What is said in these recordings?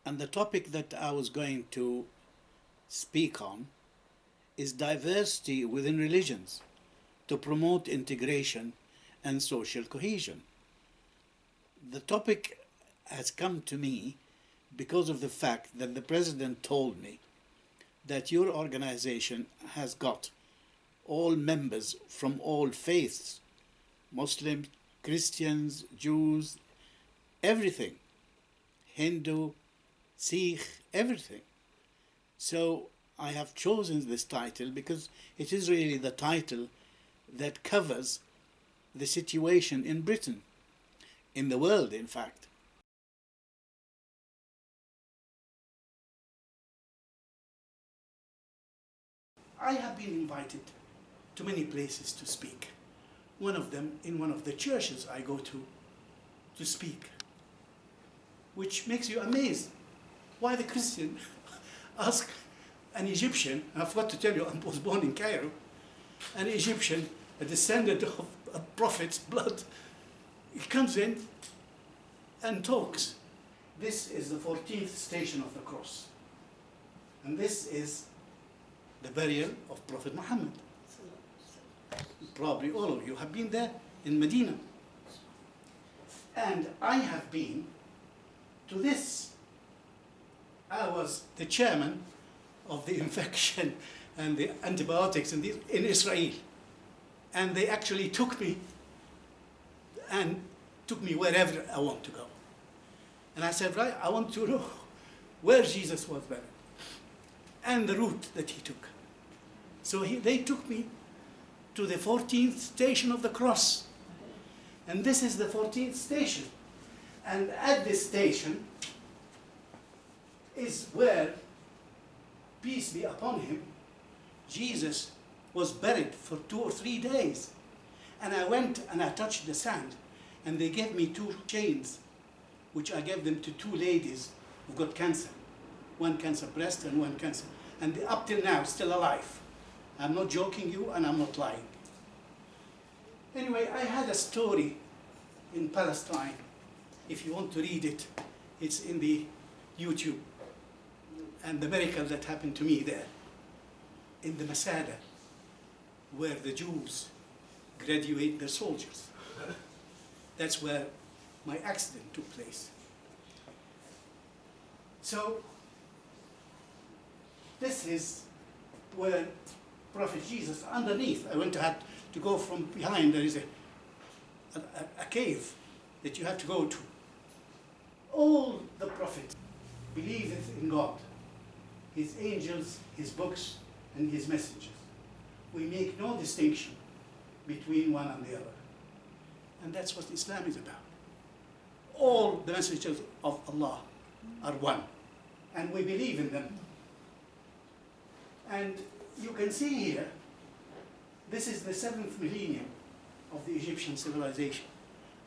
And the topic that I was going to speak on is diversity within religions to promote integration and social cohesion. The topic has come to me because of the fact that the president told me that your organization has got all members from all faiths, Muslims, Christians, Jews, everything, Hindu, Sikh, everything. So I have chosen this title because it is really the title that covers the situation in Britain, in the world, in fact. I have been invited to many places to speak. One of them in one of the churches I go to speak, which makes you amazed. Why the Christian ask an Egyptian, I forgot to tell you, I was born in Cairo, an Egyptian, a descendant of a prophet's blood, he comes in and talks. This is the 14th station of the cross. And this is the burial of Prophet Muhammad. Probably all of you have been there in Medina. And I have been to this. I was the chairman of the infection and the antibiotics in Israel. And they actually took me wherever I want to go. And I said, right, I want to know where Jesus was buried and the route that he took. So they took me to the 14th station of the cross. And this is the 14th station. And at this station is where, peace be upon him, Jesus was buried for 2 or 3 days. And I went and I touched the sand, and they gave me 2 chains, which I gave them to 2 ladies who got cancer. One cancer breast and one cancer. And up till now, still alive. I'm not joking you, and I'm not lying. Anyway, I had a story in Palestine. If you want to read it, it's in the YouTube. And the miracle that happened to me there, in the Masada, where the Jews graduate their soldiers. That's where my accident took place. So, this is where Prophet Jesus, underneath, I went to go from behind, there is a cave that you have to go to. All the prophets believeth in God, his angels, his books, and his messengers. We make no distinction between one and the other. And that's what Islam is about. All the messengers of Allah are one, and we believe in them. And you can see here, this is the 7th millennium of the Egyptian civilization.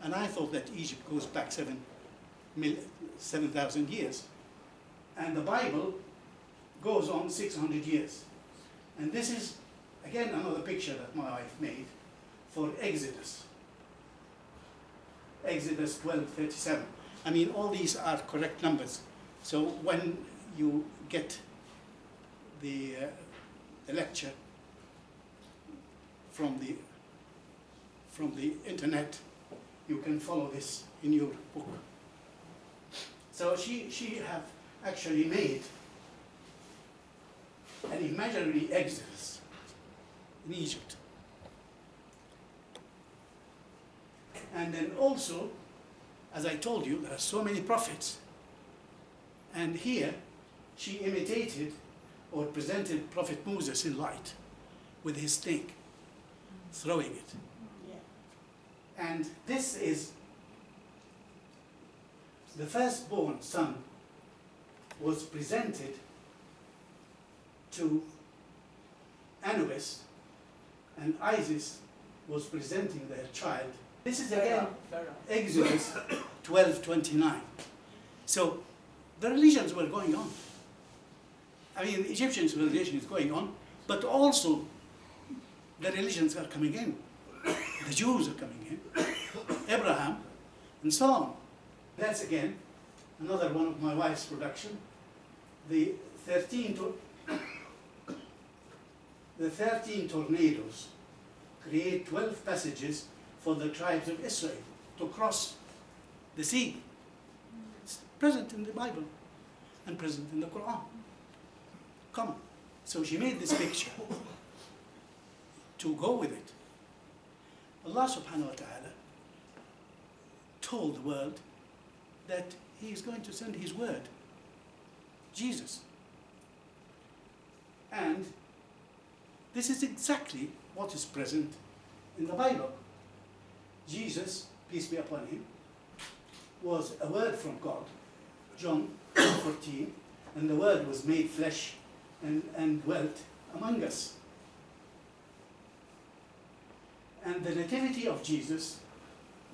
And I thought that Egypt goes back 7,000 years. And the Bible goes on 600 years. And this is, again, another picture that my wife made for Exodus. Exodus 12:37. I mean, all these are correct numbers. So when you get the lecture from the internet, you can follow this in your book. So she have actually made an imaginary Exodus in Egypt. And then also, as I told you, there are so many prophets. And here, she imitated or presented Prophet Moses in light with his snake, throwing it. Yeah. And this is the firstborn son was presented to Anubis, and Isis was presenting their child. This is again Exodus 12:29. So the religions were going on. I mean, the Egyptian civilization is going on, but also the religions are coming in. The Jews are coming in, Abraham, and so on. That's again another one of my wife's production, the 13 tornadoes create 12 passages for the tribes of Israel to cross the sea. It's present in the Bible and present in the Quran. Come on. So she made this picture to go with it. Allah subhanahu wa ta'ala told the world that He is going to send His word, Jesus. And this is exactly what is present in the Bible. Jesus, peace be upon Him, was a word from God, John 14, and the word was made flesh and dwelt among us. And the nativity of Jesus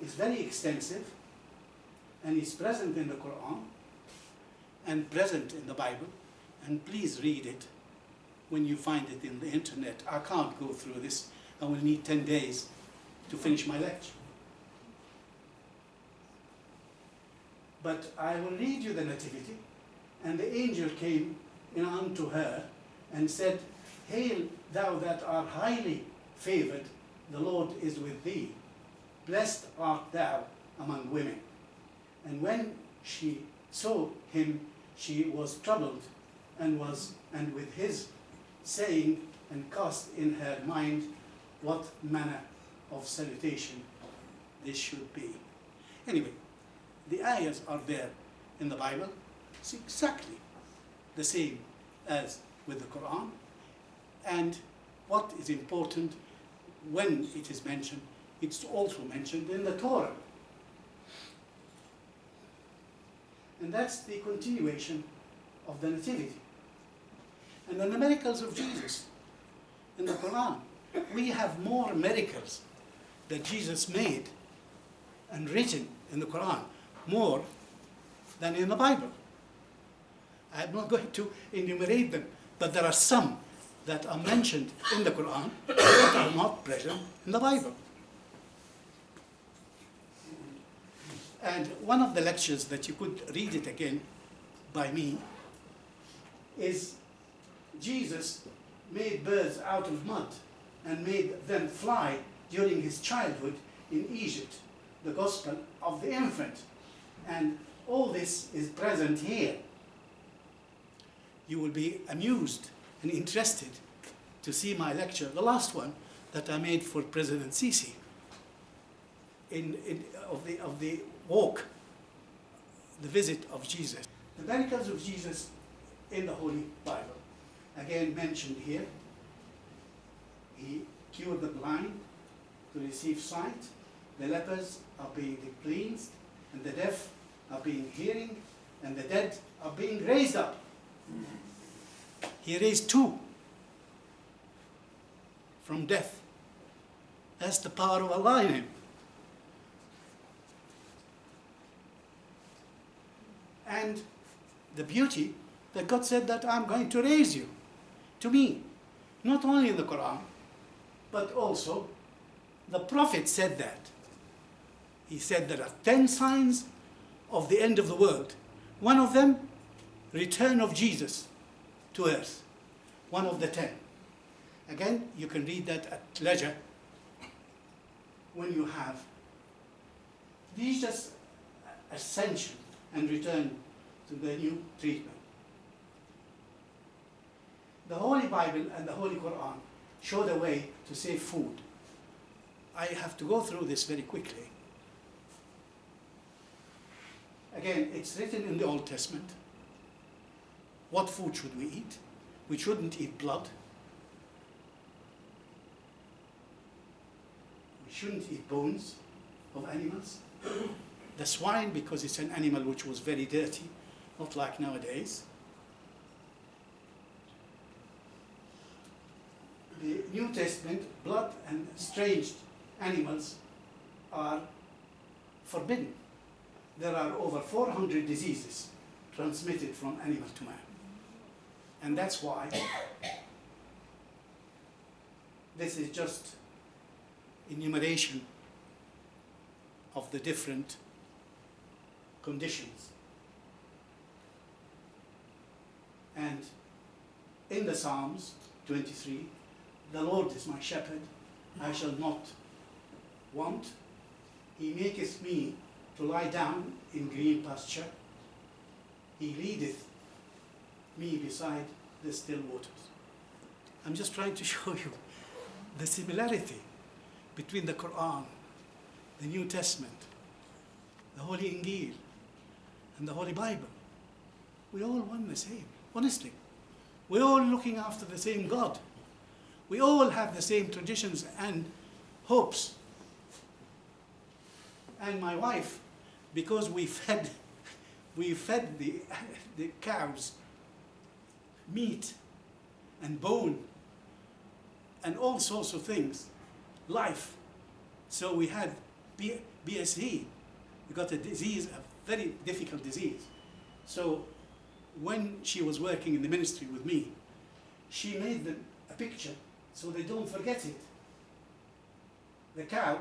is very extensive and is present in the Quran and present in the Bible. And please read it when you find it in the internet. I can't go through this. I will need 10 days to finish my lecture. But I will read you the nativity. And the angel came in unto her and said, Hail, thou that art highly favored, the Lord is with thee. Blessed art thou among women. And when she saw him, she was troubled, and with his saying, and cast in her mind what manner of salutation this should be. Anyway, the ayahs are there in the Bible. It's exactly the same as with the Quran. And what is important, when it is mentioned, it's also mentioned in the Torah. And that's the continuation of the Nativity. And then the miracles of Jesus in the Quran. We have more miracles that Jesus made and written in the Quran, more than in the Bible. I'm not going to enumerate them, but there are some that are mentioned in the Quran that are not present in the Bible. And one of the lectures that you could read it again by me is Jesus made birds out of mud and made them fly during his childhood in Egypt, the gospel of the infant. And all this is present here. You will be amused and interested to see my lecture, the last one that I made for President Sisi, of the walk, the visit of Jesus. The miracles of Jesus in the Holy Bible, again mentioned here. He cured the blind to receive sight, the lepers are being cleansed, and the deaf are being hearing, and the dead are being raised up. He raised 2 from death. That's the power of Allah in him. And the beauty that God said that I'm going to raise you to me. Not only in the Quran, but also the Prophet said that. He said there are 10 signs of the end of the world. One of them, return of Jesus to earth. One of the 10. Again, you can read that at leisure when you have Jesus' ascension and return to the new treatment. The Holy Bible and the Holy Quran show the way to save food. I have to go through this very quickly. Again, it's written in the Old Testament. What food should we eat? We shouldn't eat blood. We shouldn't eat bones of animals. The swine, because it's an animal which was very dirty, not like nowadays. The New Testament, blood and strange animals are forbidden. There are over 400 diseases transmitted from animal to man. And that's why this is just enumeration of the different conditions And in the Psalms 23, the Lord is my shepherd, I shall not want. He maketh me to lie down in green pasture. He leadeth me beside the still waters. I'm just trying to show you the similarity between the Quran, the New Testament, the Holy Injil, and the Holy Bible. We all want the same, honestly. We're all looking after the same God. We all have the same traditions and hopes. And my wife, because we fed the cows meat and bone and all sorts of things, life. So we had BSE. We got a disease, a very difficult disease. So when she was working in the ministry with me, she made them a picture so they don't forget it. The cow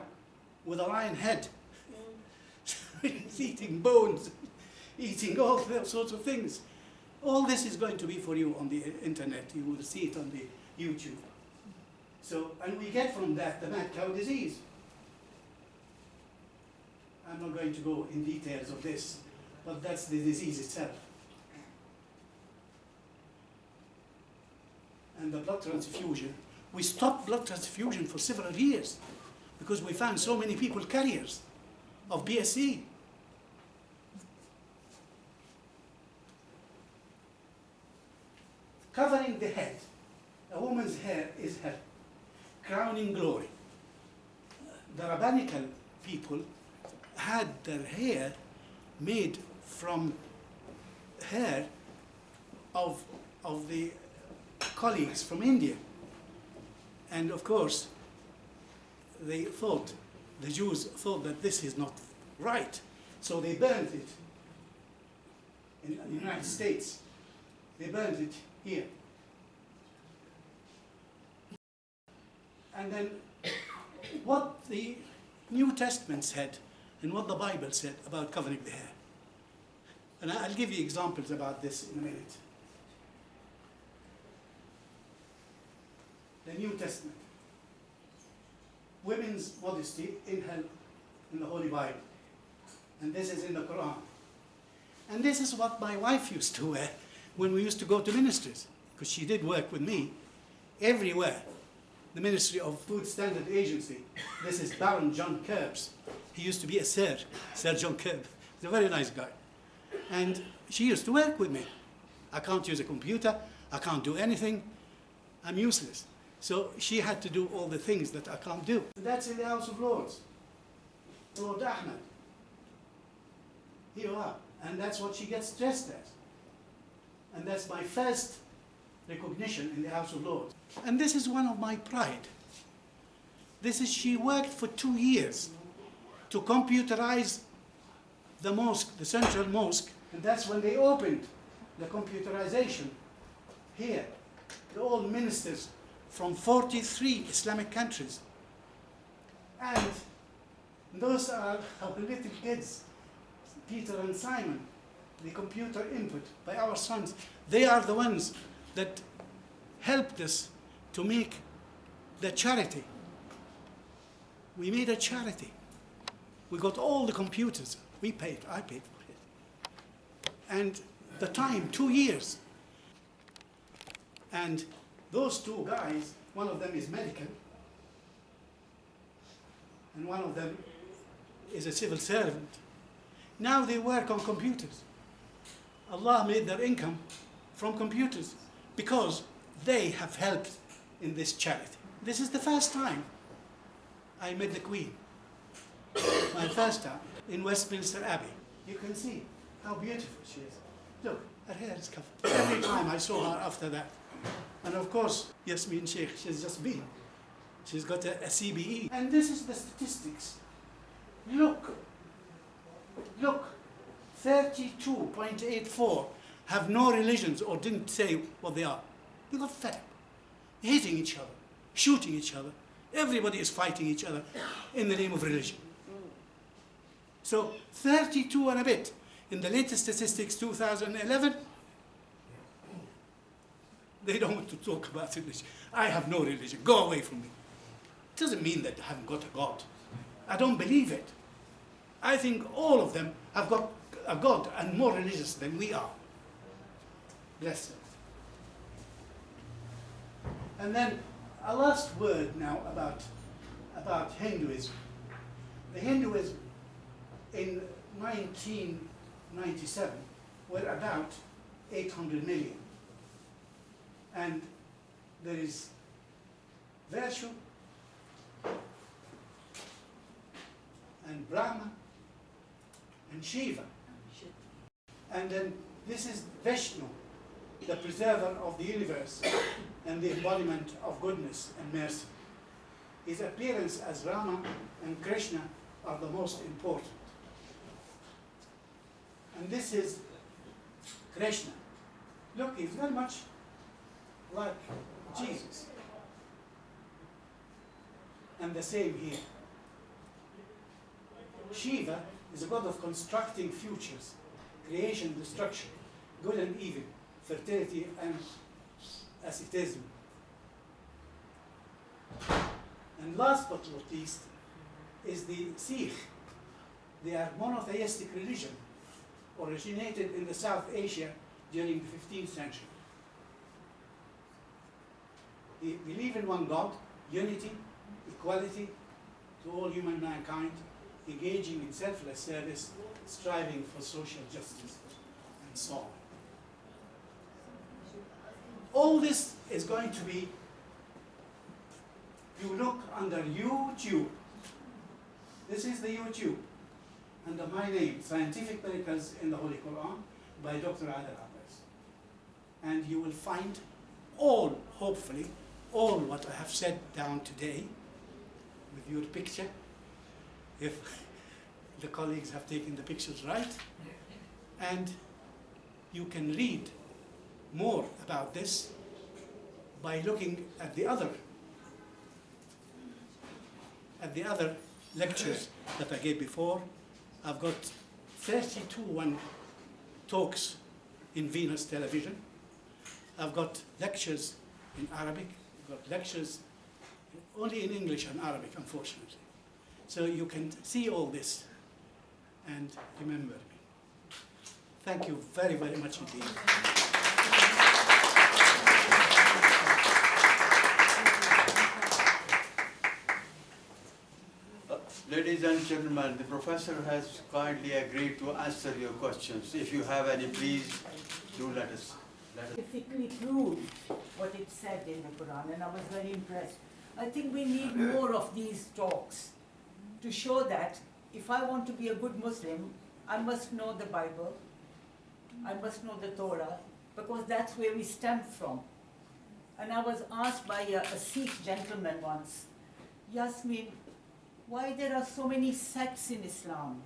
with a lion head. It's eating bones, eating all sorts of things. All this is going to be for you on the internet. You will see it on the YouTube. So, and we get from that the mad cow disease. I'm not going to go in details of this, but that's the disease itself. And the blood transfusion, we stopped blood transfusion for several years because we found so many people carriers of BSE. Covering the head. A woman's hair is her crowning glory. The rabbinical people had their hair made from hair of the colleagues from India. And of course, the Jews thought that this is not right. So they burned it in the United States. They burned it here. And then what the New Testament said and what the Bible said about covering the hair. And I'll give you examples about this in a minute. The New Testament. Women's modesty in the Holy Bible. And this is in the Quran. And this is what my wife used to wear when we used to go to ministries, because she did work with me everywhere. The Ministry of Food Standard Agency. This is Baron John Curbs. He used to be a Sir John Curb. He's a very nice guy. And she used to work with me. I can't use a computer. I can't do anything. I'm useless. So she had to do all the things that I can't do. That's in the House of Lords. Lord Ahmed. Here you are. And that's what she gets dressed as. And that's my first recognition in the House of Lords. And this is one of my pride. She worked for 2 years to computerize the mosque, the central mosque, and that's when they opened the computerization here. All ministers from 43 Islamic countries. And those are our little kids, Peter and Simon, the computer input by our sons. They are the ones that helped us to make the charity. We made a charity. We got all the computers. I paid for it. And the time, 2 years. And those two guys, one of them is medical, and one of them is a civil servant. Now they work on computers. Allah made their income from computers because they have helped in this charity. This is the first time I met the Queen. My first time in Westminster Abbey. You can see how beautiful she is. Look, her hair is covered. Every time I saw her after that. And of course, Yasmin Sheikh, she's just been. She's got a CBE. And this is the statistics. Look, 32.84 have no religions or didn't say what they are. They got fed up, hating each other, shooting each other. Everybody is fighting each other in the name of religion. So 32 and a bit in the latest statistics, 2011, They don't want to talk about religion. I have no religion. Go away from me. It doesn't mean that I haven't got a God. I don't believe it. I think all of them have got a God and more religious than we are. Bless them. And then a last word now about Hinduism. The Hinduism in 1997 were about 800 million. And there is Vaishnu and Brahma and Shiva. And then this is Vishnu, the preserver of the universe and the embodiment of goodness and mercy. His appearance as Rama and Krishna are the most important. And this is Krishna. Look, he's very much like Jesus. And the same here. Shiva is a god of constructing futures, creation, destruction, good and evil, fertility and asceticism. And last but not least is the Sikh. They are monotheistic religion, originated in the South Asia during the 15th century. They believe in one God, unity, equality to all human mankind, engaging in selfless service, striving for social justice, and so on. All this is going to be, you look under YouTube. This is the YouTube, under my name, Scientific Miracles in the Holy Quran, by Dr. Adel Abbas. And you will find all, hopefully, all what I have said down today with your picture, if the colleagues have taken the pictures right. And you can read more about this by looking at the other lectures that I gave before. I've got 32 talks in Venus television. I've got lectures in Arabic. I've got lectures only in English and Arabic, unfortunately. So you can see all this and remember me. Thank you very, very much indeed. Ladies and gentlemen, the professor has kindly agreed to answer your questions. If you have any, please do let us. Scientifically proved what it said in the Quran, and I was very impressed. I think we need more of these talks to show that if I want to be a good Muslim, I must know the Bible, I must know the Torah, because that's where we stem from. And I was asked by a Sikh gentleman once, Yasmin, why there are so many sects in Islam?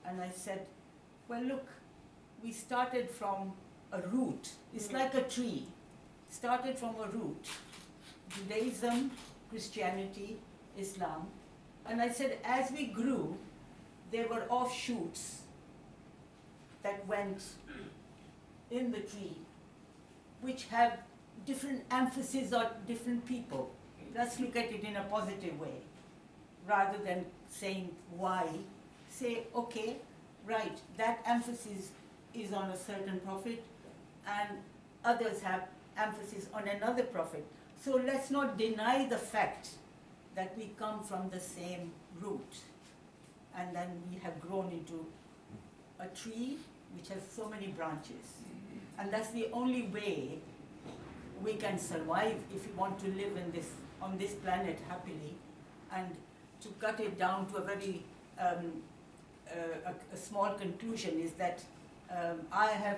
And I said, well, look, we started from a root. It's like a tree. Started from a root. Judaism, Christianity, Islam. And I said, as we grew, there were offshoots that went in the tree, which have different emphasis on different people. Let's look at it in a positive way. Rather than saying why, say, okay, right, that emphasis is on a certain prophet and others have emphasis on another prophet. So let's not deny the fact that we come from the same root. And then we have grown into a tree which has so many branches. And that's the only way we can survive if we want to live in on this planet happily. And to cut it down to a very a small conclusion is that I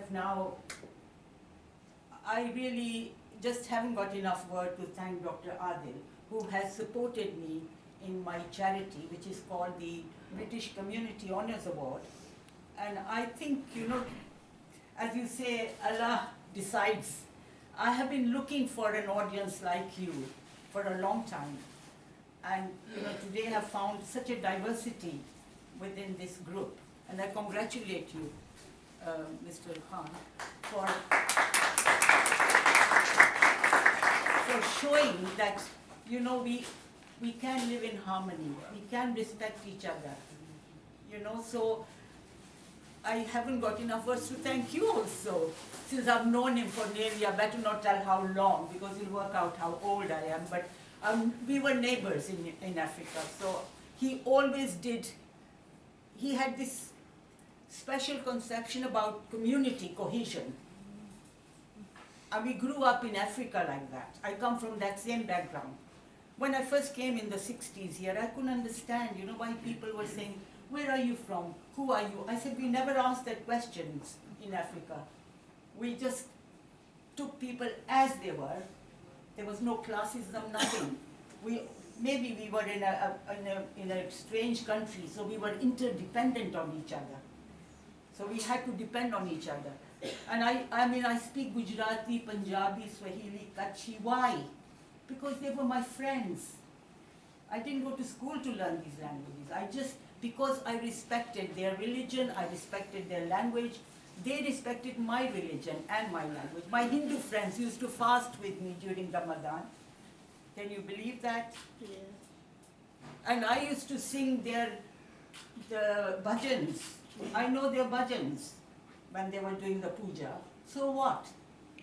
really just haven't got enough word to thank Dr. Adel, who has supported me in my charity, which is called the British Community Honours Award. And I think, as you say, Allah decides. I have been looking for an audience like you for a long time. And today I have found such a diversity within this group. And I congratulate you, Mr. Khan, for for showing that, you know, we can live in harmony, we can respect each other, you know. So I haven't got enough words to thank you also, since I've known him for nearly, I better not tell how long, because you'll work out how old I am, but we were neighbors in Africa, so he always did, he had this special conception about community cohesion. And we grew up in Africa like that. I come from that same background. When I first came in the 60s here, I couldn't understand, you know, why people were saying, where are you from? Who are you? I said, we never asked that questions in Africa. We just took people as they were. There was no classism, nothing. Maybe we were in a strange country, so we were interdependent on each other. So we had to depend on each other. And I mean, I speak Gujarati, Punjabi, Swahili, Kutchi. Why? Because they were my friends. I didn't go to school to learn these languages. Because I respected their religion, I respected their language, they respected my religion and my language. My Hindu friends used to fast with me during Ramadan. Can you believe that? Yeah. And I used to sing the bhajans. I know their bhajans when they were doing the puja. So what?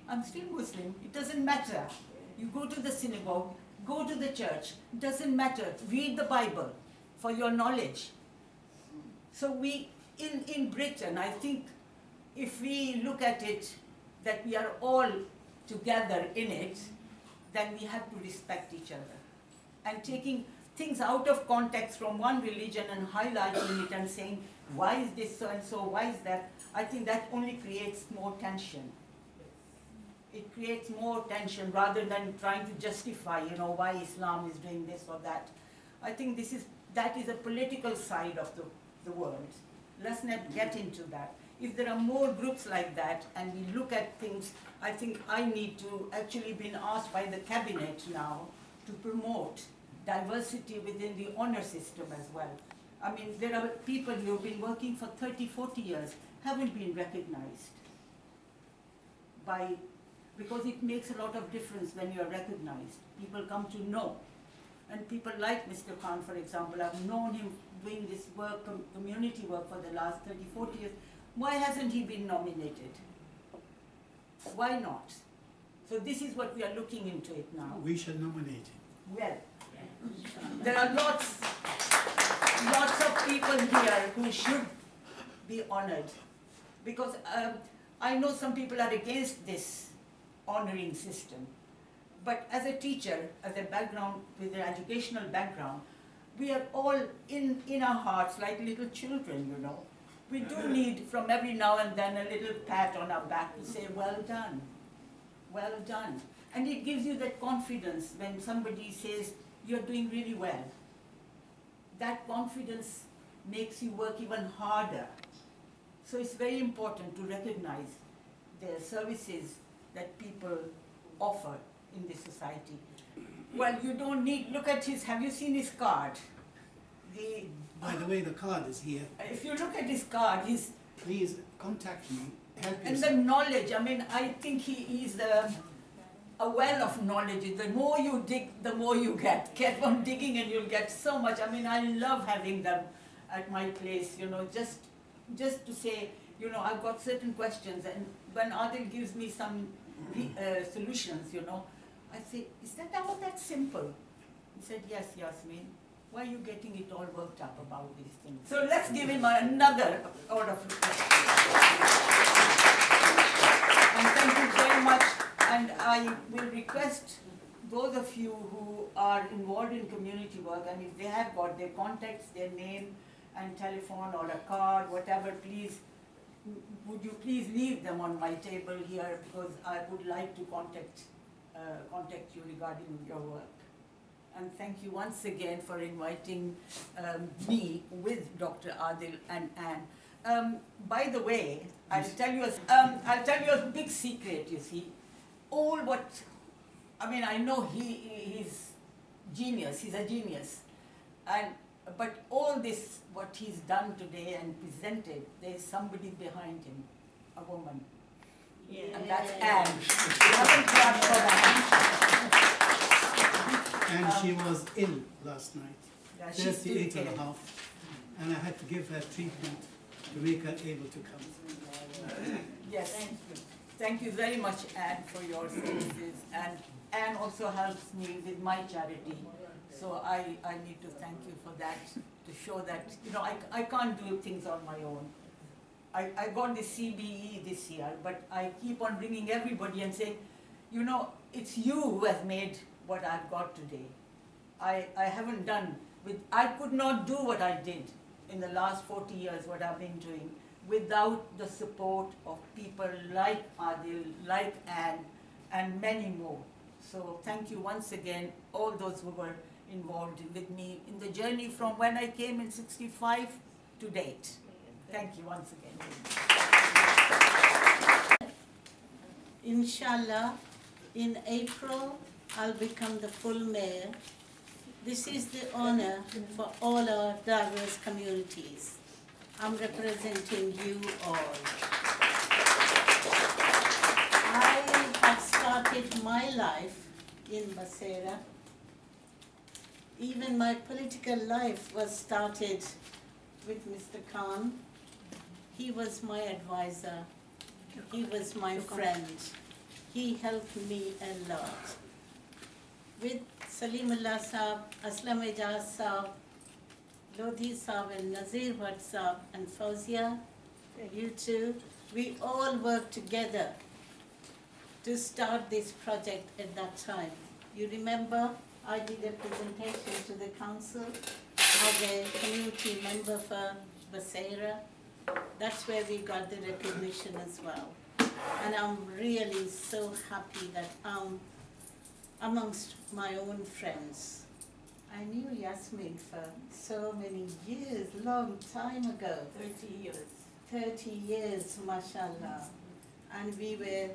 I'm still Muslim. It doesn't matter. You go to the synagogue, go to the church. It doesn't matter. Read the Bible for your knowledge. So in Britain, I think if we look at it, that we are all together in it, then we have to respect each other. And taking things out of context from one religion and highlighting it and saying, why is this so and so, why is that? I think that only creates more tension. It creates more tension rather than trying to justify, you know, why Islam is doing this or that. I think that is a political side of the world. Let's not get into that. If there are more groups like that and we look at things, I think I need to actually been asked by the cabinet now to promote diversity within the honor system as well. I mean, there are people who have been working for 30, 40 years, haven't been recognized because it makes a lot of difference when you are recognized. People come to know. And people like Mr. Khan, for example, I've known him doing this work, community work for the last 30, 40 years. Why hasn't he been nominated? Why not? So this is what we are looking into it now. We shall nominate him. Well, there are lots of people here who should be honored. Because I know some people are against this honoring system. But as a teacher, as a background, with an educational background, we are all in our hearts like little children, you know. We do need from every now and then a little pat on our back to say, well done, well done. And it gives you that confidence when somebody says, you're doing really well. That confidence makes you work even harder. So it's very important to recognize the services that people offer in this society. Well, you don't need, look at have you seen his card? By the way, the card is here. If you look at his card, Please contact me. Help and yourself. the knowledge, I mean, I think he is a well of knowledge. The more you dig, the more you get. Keep on digging and you'll get so much. I mean, I love having them at my place, you know, just to say, you know, I've got certain questions, and when Adel gives me some solutions, you know, I say, is that all that simple? He said, yes, Yasmin. Why are you getting it all worked up about these things? So let's give him another round of applause. And thank you very much. And I will request those of you who are involved in community work, and if they have got their contacts, their name and telephone or a card, whatever, please, would you please leave them on my table here, because I would like to contact you regarding your work. And thank you once again for inviting me with Dr. Adel and Anne. By the way, I'll tell you a big secret, you see. I know he's genius, he's a genius. But all this, what he's done today and presented, there's somebody behind him, a woman. Yeah. And that's Anne. You haven't clapped for that. And she was ill last night, Yeah, she's still 38 and a ill. half, and I had to give her treatment to make her able to come. Yes, thank you very much, Anne, for your services, and Anne also helps me with my charity, so I need to thank you for that, to show that, you know, I can't do things on my own. I got the CBE this year, but I keep on bringing everybody and saying, you know, it's you who has made what I've got today. I haven't done, I could not do what I did in the last 40 years, what I've been doing, without the support of people like Adel, like Anne, and many more. So thank you once again, all those who were involved with me in the journey from when I came in '65 to date. Thank you once again. Inshallah, in April, I'll become the full mayor. This is the honor for all our diverse communities. I'm representing you all. I have started my life in Basera. Even my political life was started with Mr. Khan. He was my advisor. He was my friend. He helped me a lot. With Salimullah Saab, Aslam Ejaz Saab, Lodhi Saab and Nazir Bhatt Saab and Fauzia, you two, we all worked together to start this project at that time. You remember I did a presentation to the council as a community member for Basera. That's where we got the recognition as well. And I'm really so happy that I'm amongst my own friends. I knew Yasmin for so many years, long time ago. 30 years. 30 years, mashallah. And we were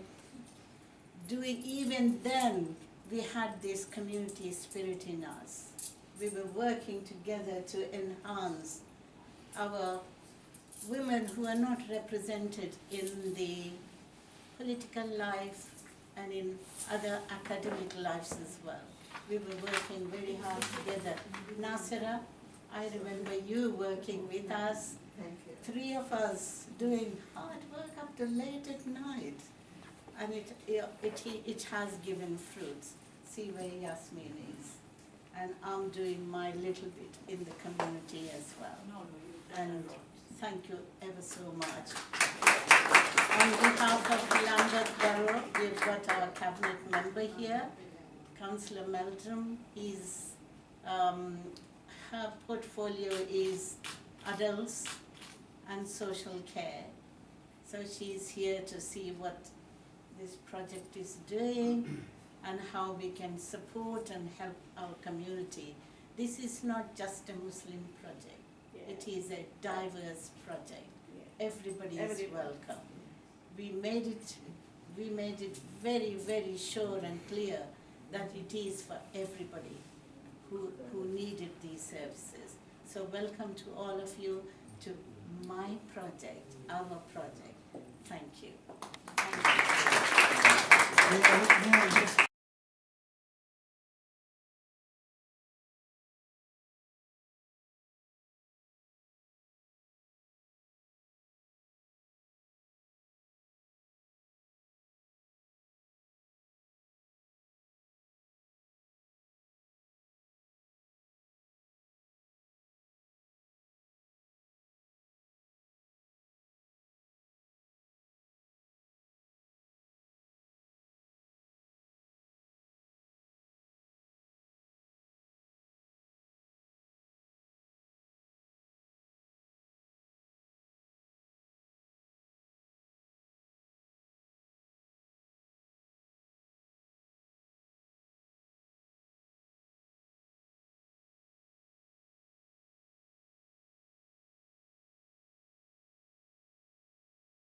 doing, even then, we had this community spirit in us. We were working together to enhance our women who are not represented in the political life and in other academic lives as well. We were working very hard together. Nasira, I remember you working with us. Thank you. 3 of us doing hard work up to late at night. And it has given fruits. See where Yasmin is. And I'm doing my little bit in the community as well. And thank you ever so much. On behalf of Lambeth Borough, we've got our cabinet member here, Councillor Meldrum. Her portfolio is adults and social care. So she's here to see what this project is doing and how we can support and help our community. This is not just a Muslim project. It is a diverse project. Everybody is welcome. We made it very, very sure and clear that it is for everybody who needed these services. So welcome to all of you to my project, our project. Thank you. Thank you.